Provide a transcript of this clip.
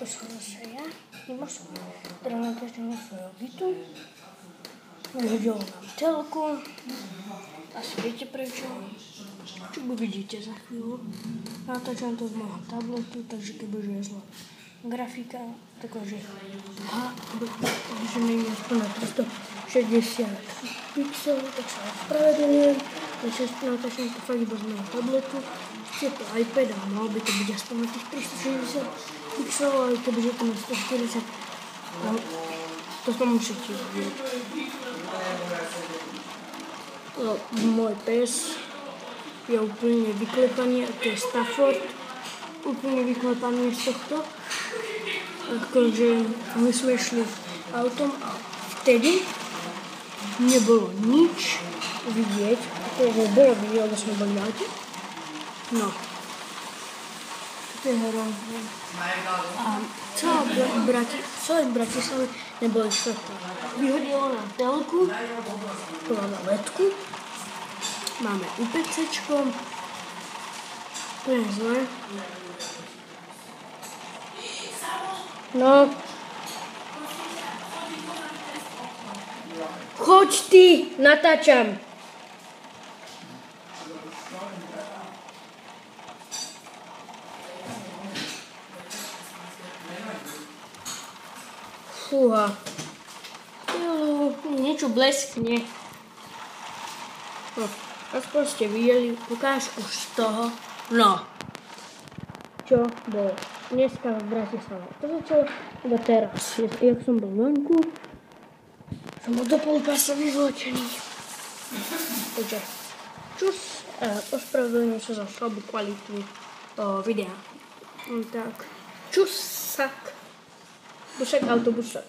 to som zase ja. Iba som teda natáčam svojho bytu. Vyhodilo nám telku. Asi viete prečo. Čo uvidíte za chvíľu. Natáčam to z môjho tabletu, takže keď bude zlá grafika, takže není aspoň na 360 pixelov, tak sa ospravedlňujem. Natáčam to fakt iba z môjho tabletu. Je to iPad a mal by to byť aspoň na tých 360 pixelov, ale kebyže to na 140, no, to som musíte vidieť. No, môj pes je úplne vyklepaný, a to je Stafford, úplne vyklepaný z tohto. Akože my sme šli autom a vtedy nebolo nič vidieť, akože bolo vidieť, lebo sme boli v aute. No, to je hrozné. A celé v Bratislave neboli svetla. Vyhodilo nám telku, tu máme ledku, máme UPCčko, to je zle. No, choď ty, natáčam. Fúha. Niečo bleskne. No, aspoň ste videli ukážku z toho. No. Čo bolo dneska v Bratislave. To začalo iba teraz. Jak som bol vonku, som bol do polpasa vyvlečený. Takže čus. Ospravedlňujem sa za slabú kvalitu videa. Tak, čusak. Busek autobusek.